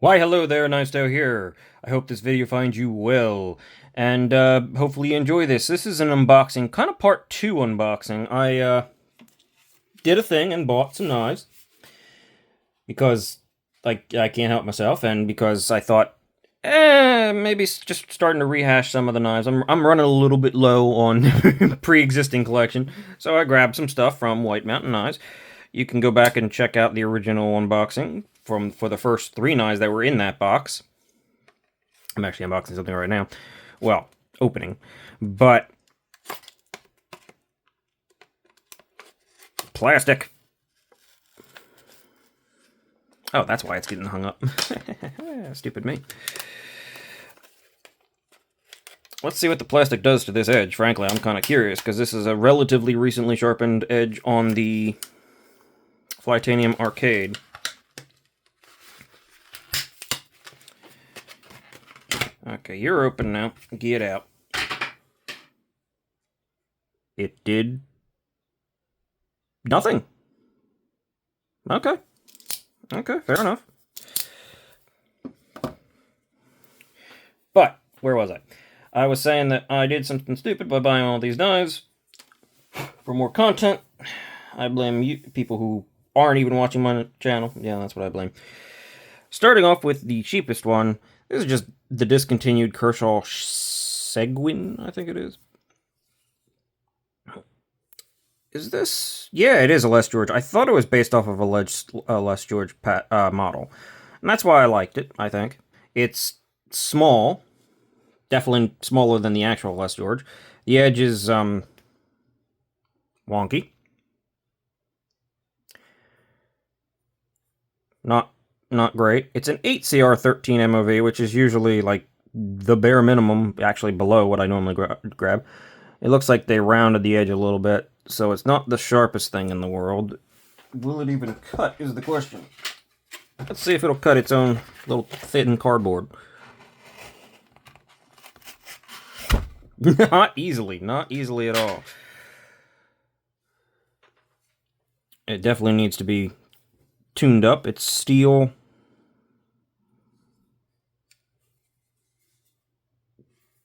Why, hello there, Nicedow here. I hope this video finds you well, and hopefully you enjoy this. This is an unboxing, kind of part 2 unboxing. I did a thing and bought some knives, because I can't help myself, and because I thought, maybe just starting to rehash some of the knives. I'm running a little bit low on pre-existing collection, so I grabbed some stuff from White Mountain Knives. You can go back and check out the original unboxing for the first 3 knives that were in that box. I'm actually unboxing something right now. Well, opening. But plastic. Oh, that's why it's getting hung up. Stupid me. Let's see what the plastic does to this edge. Frankly, I'm kind of curious, because this is a relatively recently sharpened edge on the Flytanium Arcade. Okay, you're open now. Get out. It did nothing. Okay. Okay, fair enough. But, where was I? I was saying that I did something stupid by buying all these knives for more content. I blame you, people who aren't even watching my channel. Yeah, that's what I blame. Starting off with the cheapest one. This is just the discontinued Kershaw Seguin, I think it is. Is this? Yeah, it is a Les George. I thought it was based off of a Les George model. And that's why I liked it, I think. It's small. Definitely smaller than the actual Les George. The edge is, wonky. Not great. It's an 8CR13 MOV, which is usually, like, the bare minimum, actually below what I normally grab. It looks like they rounded the edge a little bit, so it's not the sharpest thing in the world. Will it even cut, is the question. Let's see if it'll cut its own little thin cardboard. Not easily at all. It definitely needs to be tuned up. It's steel.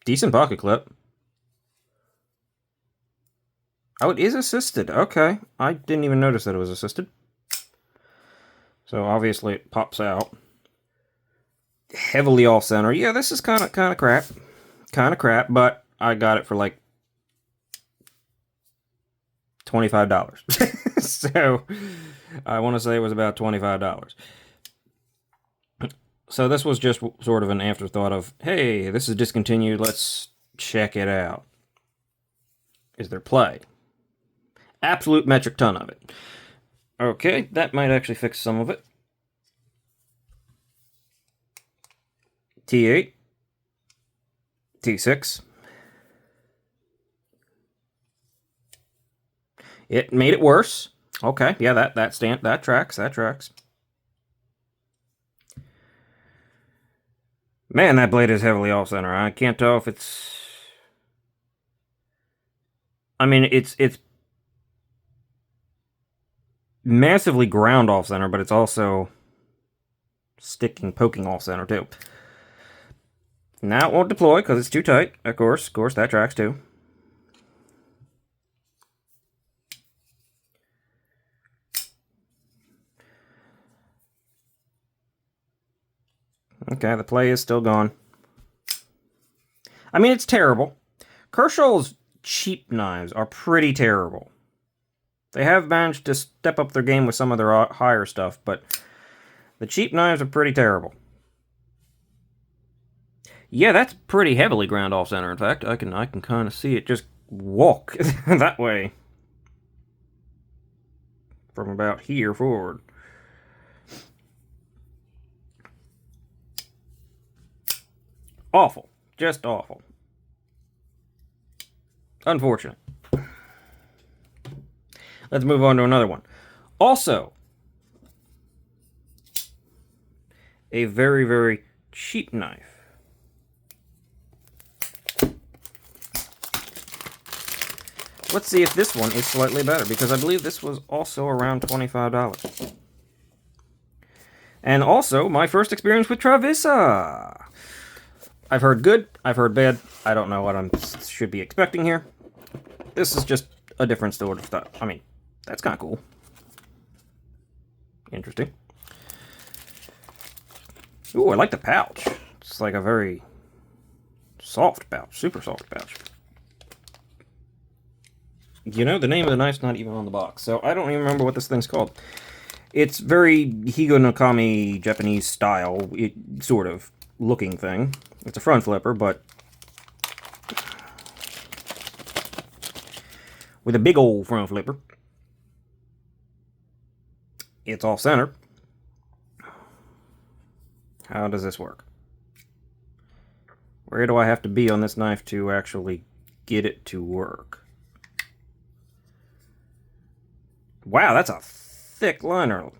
Decent pocket clip. Oh, it is assisted. Okay. I didn't even notice that it was assisted. So obviously it pops out. Heavily off-center. Yeah, this is kind of crap. Kind of crap, but I got it for like $25. So I want to say it was about $25. So this was just sort of an afterthought of, hey, this is discontinued, let's check it out. Is there play? Absolute metric ton of it. Okay, that might actually fix some of it. T8. T6. It made it worse. Okay, yeah, that tracks. Man, that blade is heavily off-center. I can't tell if it's... I mean, it's massively ground off-center, but it's also poking off-center, too. Now it won't deploy, because it's too tight. Of course, that tracks, too. Okay, the play is still gone. I mean, it's terrible. Kershaw's cheap knives are pretty terrible. They have managed to step up their game with some of their higher stuff, but the cheap knives are pretty terrible. Yeah, that's pretty heavily ground off center. In fact, I can kind of see it just walk that way from about here forward. Awful. Just awful. Unfortunate. Let's move on to another one. Also, a very, very cheap knife. Let's see if this one is slightly better, because I believe this was also around $25. And also, my first experience with Travissa. I've heard good, I've heard bad. I don't know what I should be expecting here. This is just a different sort of stuff. I mean, that's kind of cool. Interesting. Ooh, I like the pouch. It's like a very soft pouch, super soft pouch. You know, the name of the knife's not even on the box, so I don't even remember what this thing's called. It's very Higo no Kami Japanese style, sort of, looking thing. It's a front flipper, but with a big old front flipper. It's off center. How does this work? Where do I have to be on this knife to actually get it to work? Wow, that's a thick liner.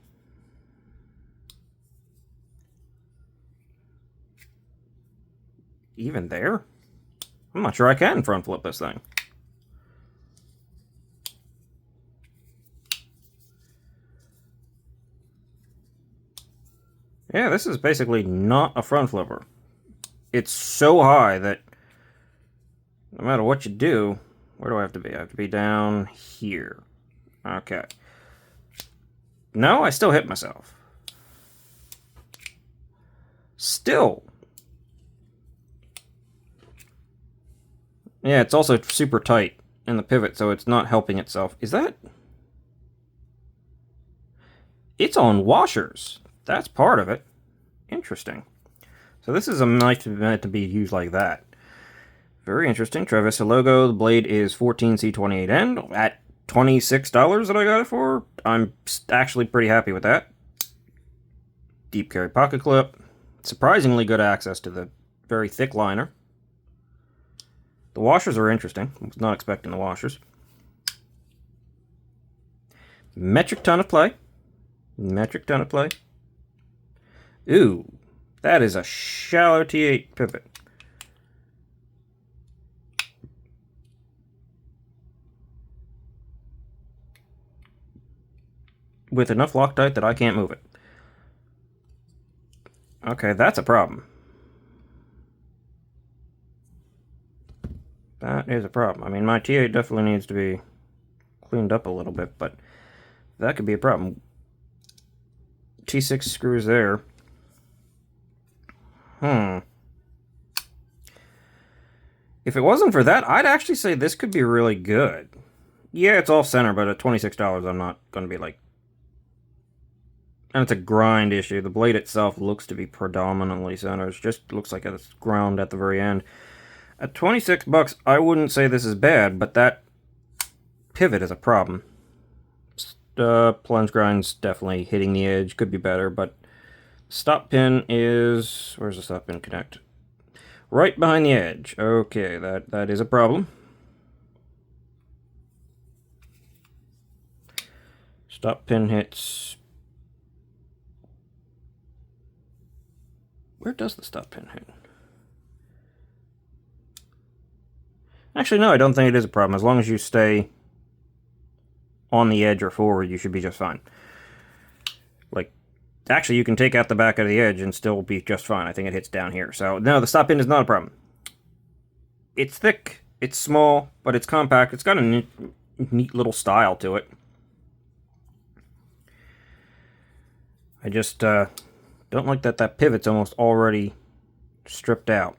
Even there? I'm not sure I can front flip this thing. Yeah, this is basically not a front flipper. It's so high that no matter what you do, where do I have to be? I have to be down here. Okay. No, I still hit myself. Still. Yeah, it's also super tight in the pivot, so it's not helping itself. Is that... It's on washers. That's part of it. Interesting. So this is a knife meant to be used like that. Very interesting. Travissa logo. The blade is 14C28N at $26 that I got it for. I'm actually pretty happy with that. Deep carry pocket clip. Surprisingly good access to the very thick liner. The washers are interesting. I was not expecting the washers. Metric ton of play. Metric ton of play. Ooh, that is a shallow T8 pivot. With enough Loctite that I can't move it. Okay, that's a problem. That is a problem. I mean, my T8 definitely needs to be cleaned up a little bit, but that could be a problem. T6 screws there. If it wasn't for that, I'd actually say this could be really good. Yeah, it's off center, but at $26, I'm not going to be like... And it's a grind issue. The blade itself looks to be predominantly center. It just looks like it's ground at the very end. At $26, I wouldn't say this is bad, but that pivot is a problem. Plunge grind's definitely hitting the edge. Could be better, but stop pin is... Where's the stop pin connect? Right behind the edge. Okay, that is a problem. Stop pin hits... Where does the stop pin hit? Actually, no, I don't think it is a problem. As long as you stay on the edge or forward, you should be just fine. Like, actually, you can take out the back of the edge and still be just fine. I think it hits down here. So, no, the stop pin is not a problem. It's thick, it's small, but it's compact. It's got a neat little style to it. I just don't like that pivot's almost already stripped out.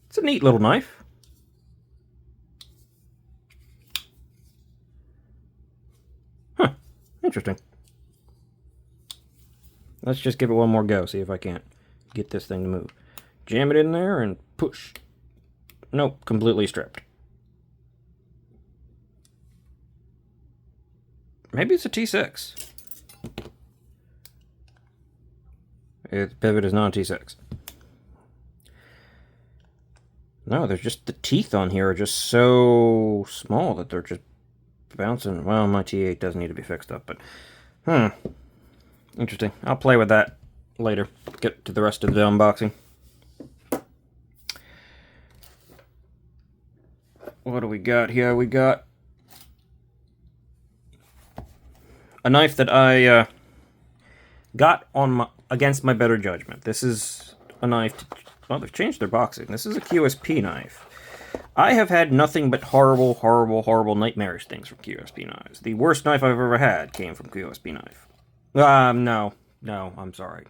It's a neat little knife. Huh. Interesting. Let's just give it one more go, see if I can't get this thing to move. Jam it in there and push. Nope, completely stripped. Maybe it's a T6. The pivot is not a T6. No, there's just the teeth on here are just so small that they're just bouncing. Well, my T8 does need to be fixed up, but interesting. I'll play with that later. Get to the rest of the unboxing. What do we got here? We got a knife that I got against my better judgment. This is a knife. Well, they've changed their boxing. This is a QSP knife. I have had nothing but horrible, horrible, horrible, nightmarish things from QSP knives. The worst knife I've ever had came from QSP knife. No, I'm sorry.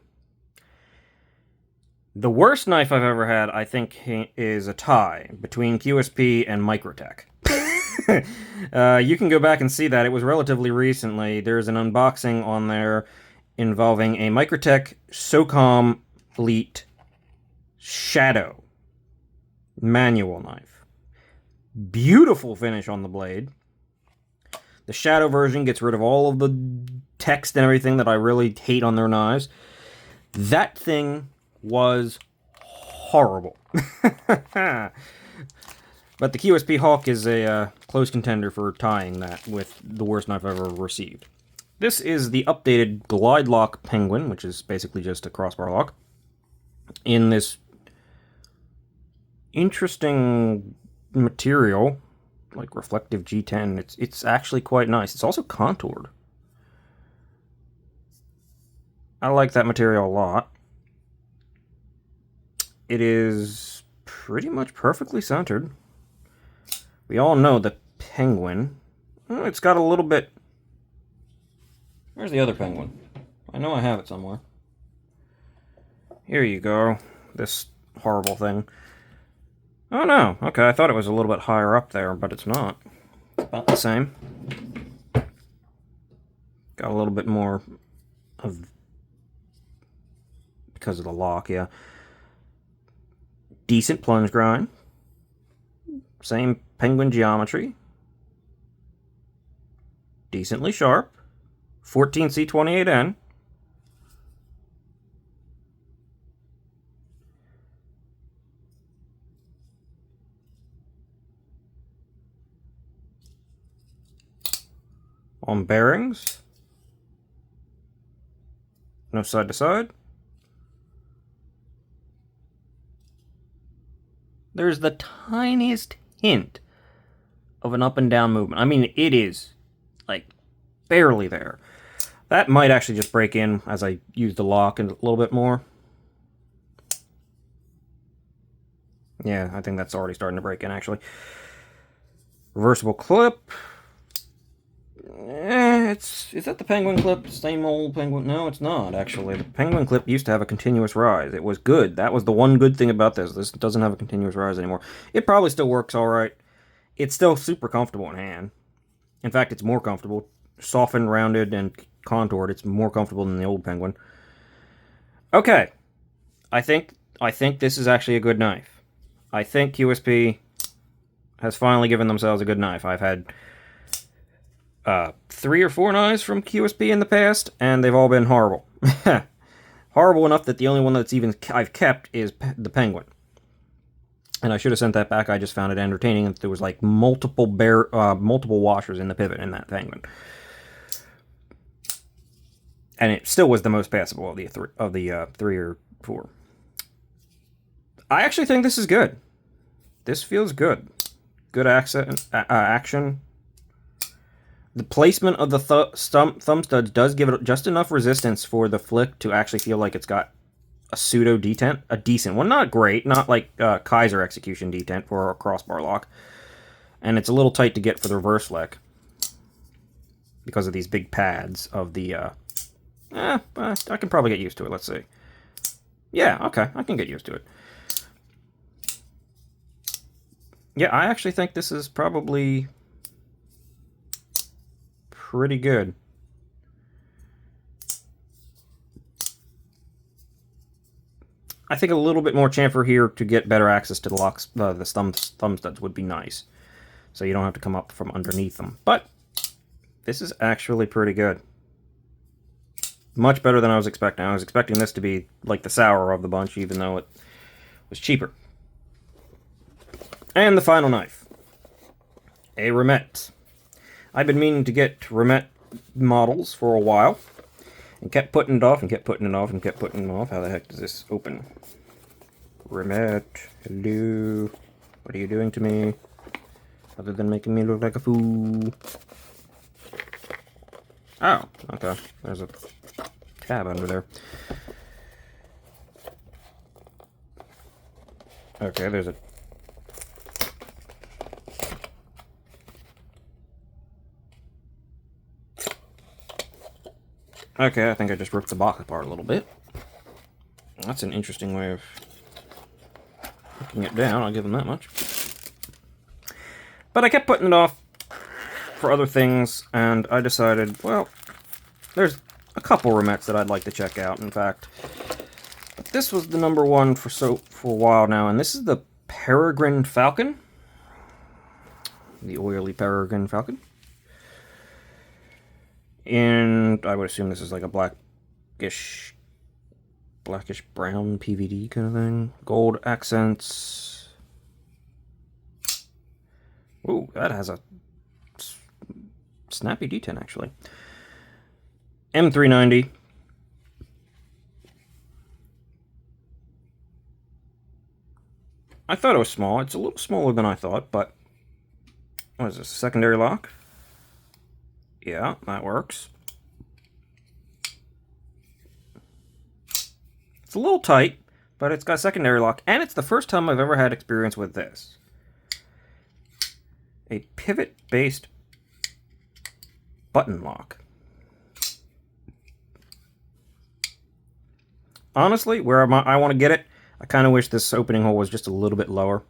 The worst knife I've ever had, I think, is a tie between QSP and Microtech. You can go back and see that. It was relatively recently. There's an unboxing on there involving a Microtech SOCOM Elite Shadow manual knife. Beautiful finish on the blade. The Shadow version gets rid of all of the text and everything that I really hate on their knives. That thing was horrible. But the QSP Hawk is a close contender for tying that with the worst knife I've ever received. This is the updated Glide Lock Penguin, which is basically just a crossbar lock, in this interesting material, like reflective G10. It's actually quite nice. It's also contoured. I like that material a lot. It is pretty much perfectly centered. We all know the Penguin. It's got a little bit... Where's the other Penguin? I know I have it somewhere. Here you go. This horrible thing. Oh no, okay, I thought it was a little bit higher up there, but it's not. It's about the same. Got a little bit more of... because of the lock, yeah. Decent plunge grind. Same Penguin geometry. Decently sharp. 14C28N. On bearings. No side to side. There's the tiniest hint of an up and down movement. I mean, it is, like, barely there. That might actually just break in as I use the lock a little bit more. Yeah, I think that's already starting to break in, actually. Reversible clip. Is that the Penguin clip? Same old Penguin? No, it's not, actually. The Penguin clip used to have a continuous rise. It was good. That was the one good thing about this. This doesn't have a continuous rise anymore. It probably still works alright. It's still super comfortable in hand. In fact, it's more comfortable. Softened, rounded, and contoured. It's more comfortable than the old Penguin. Okay. I think this is actually a good knife. I think QSP has finally given themselves a good knife. I've had 3 or 4 knives from QSP in the past, and they've all been horrible. Horrible enough that the only one that's even I've kept is the Penguin. And I should have sent that back. I just found it entertaining that there was like multiple washers in the pivot in that Penguin. And it still was the most passable of the 3 or 4. I actually think this is good. This feels good. Good action. The placement of the thumb studs does give it just enough resistance for the flick to actually feel like it's got a pseudo detent, a decent one. Not great, not like Kaiser execution detent for a crossbar lock. And it's a little tight to get for the reverse flick because of these big pads of the... I can probably get used to it, let's see. Yeah, okay, I can get used to it. Yeah, I actually think this is probably pretty good. I think a little bit more chamfer here to get better access to the locks, the thumb studs would be nice. So you don't have to come up from underneath them. But this is actually pretty good. Much better than I was expecting. I was expecting this to be like the sour of the bunch, even though it was cheaper. And the final knife. A Remet. I've been meaning to get Remet models for a while. And kept putting it off, and kept putting it off, and kept putting it off. How the heck does this open? Remet, hello. What are you doing to me? Other than making me look like a fool. Oh, okay. There's a tab under there. Okay, there's a... Okay, I think I just ripped the box apart a little bit. That's an interesting way of hooking it down, I'll give them that much. But I kept putting it off for other things, and I decided, well, there's a couple Romettes that I'd like to check out, in fact. But this was the number one for a while now, and this is the Peregrine Falcon. The oily Peregrine Falcon. And I would assume this is like a blackish brown PVD kind of thing. Gold accents. Ooh, that has a snappy D10 actually. M390. I thought it was small. It's a little smaller than I thought, but what is this? Secondary lock? Yeah, that works. It's a little tight, but it's got secondary lock, and it's the first time I've ever had experience with this. A pivot-based button lock. Honestly, where I want to get it, I kind of wish this opening hole was just a little bit lower.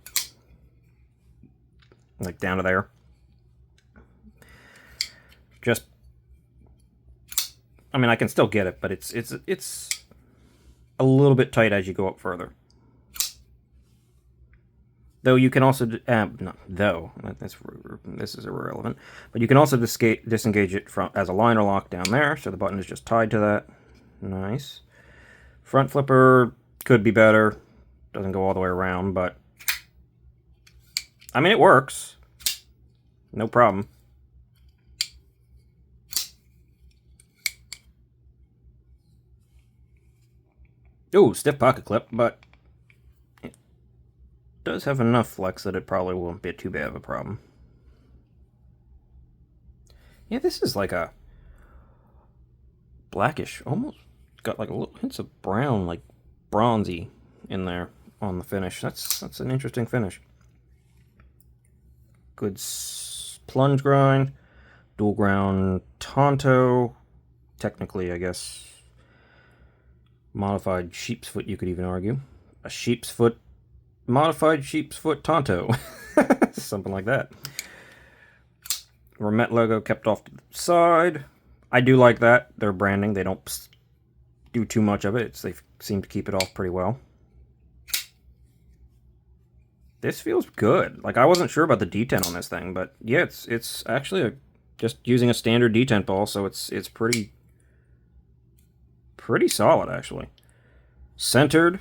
Like down to there. Just, I mean, I can still get it, but it's a little bit tight as you go up further. Though you can also, this is irrelevant, but you can also disengage it from as a liner lock down there, so the button is just tied to that. Nice. Front flipper could be better. Doesn't go all the way around, but I mean, it works. No problem. Ooh, stiff pocket clip, but it does have enough flex that it probably won't be too bad of a problem. Yeah, this is like a blackish, almost got like a little hints of brown, like bronzy in there on the finish. That's an interesting finish. Good plunge grind, dual ground Tonto, technically I guess modified sheep's foot, you could even argue. A sheep's foot, modified sheep's foot Tonto. Something like that. Romette logo kept off to the side. I do like that. Their branding, they don't do too much of it. They seem to keep it off pretty well. This feels good. Like, I wasn't sure about the detent on this thing, but yeah, it's actually just using a standard detent ball, so it's pretty solid, actually. Centered.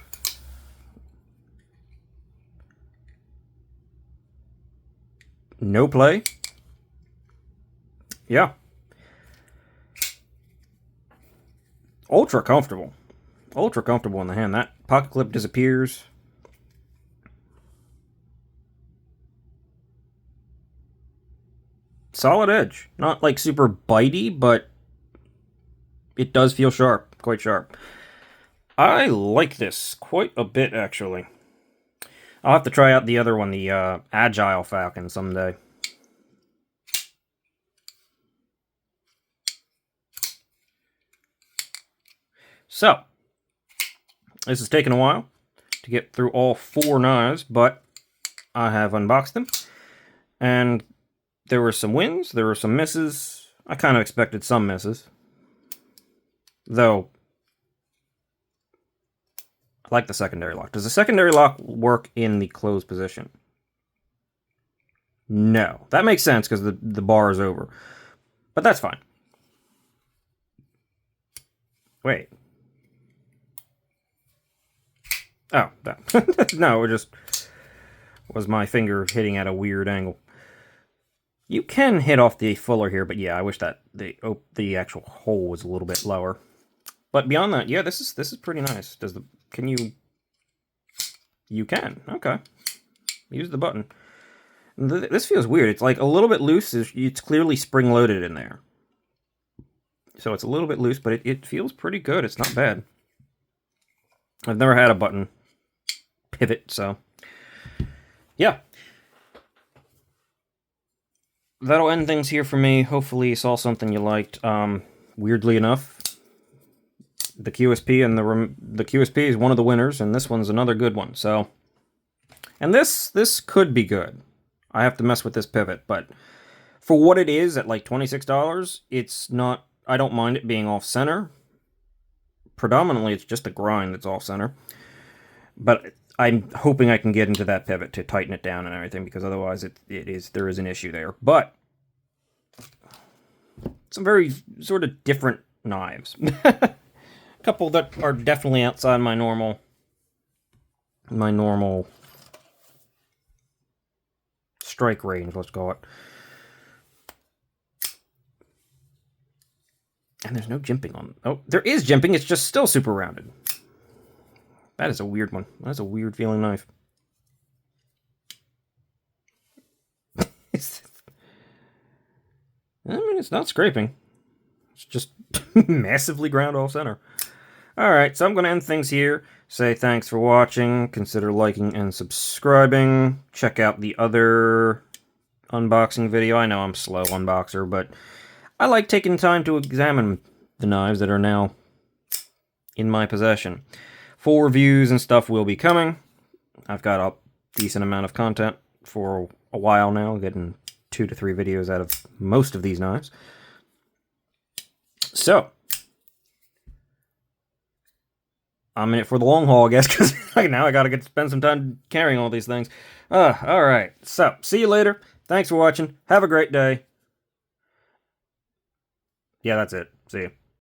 No play. Yeah. Ultra comfortable. Ultra comfortable in the hand. That pocket clip disappears. Solid edge. Not like super bitey, but it does feel sharp. Quite sharp. I like this quite a bit, actually. I'll have to try out the other one, the Agile Falcon, someday. So, this has taken a while to get through all 4 knives, but I have unboxed them. And there were some wins, there were some misses. I kind of expected some misses. Though, I like the secondary lock. Does the secondary lock work in the closed position? No. That makes sense because the bar is over. But that's fine. Wait. Oh, that. No, it just was my finger hitting at a weird angle. You can hit off the fuller here, but yeah, I wish that the actual hole was a little bit lower. But beyond that, yeah, this is pretty nice. Can you? You can. Okay. Use the button. This feels weird. It's like a little bit loose. It's clearly spring loaded in there. So it's a little bit loose, but it feels pretty good. It's not bad. I've never had a button pivot, so yeah. That'll end things here for me. Hopefully you saw something you liked. Weirdly enough, the QSP and the QSP is one of the winners, and this one's another good one. So, and this could be good. I have to mess with this pivot, but for what it is at like $26, it's not. I don't mind it being off center. Predominantly, it's just a grind that's off center, but I'm hoping I can get into that pivot to tighten it down and everything, because otherwise there is an issue there. But some very sort of different knives. A couple that are definitely outside my normal strike range, let's call it. And there's no jimping on. Oh, there is jimping. It's just still super rounded. That is a weird one. That's a weird feeling knife. I mean, it's not scraping. It's just massively ground off center. Alright, so I'm going to end things here. Say thanks for watching. Consider liking and subscribing. Check out the other unboxing video. I know I'm a slow unboxer, but I like taking time to examine the knives that are now in my possession. Full reviews and stuff will be coming. I've got a decent amount of content for a while now, getting 2 to 3 videos out of most of these knives. So, I'm in it for the long haul, I guess, because now I gotta spend some time carrying all these things. Alright, so, see you later. Thanks for watching. Have a great day. Yeah, that's it. See you.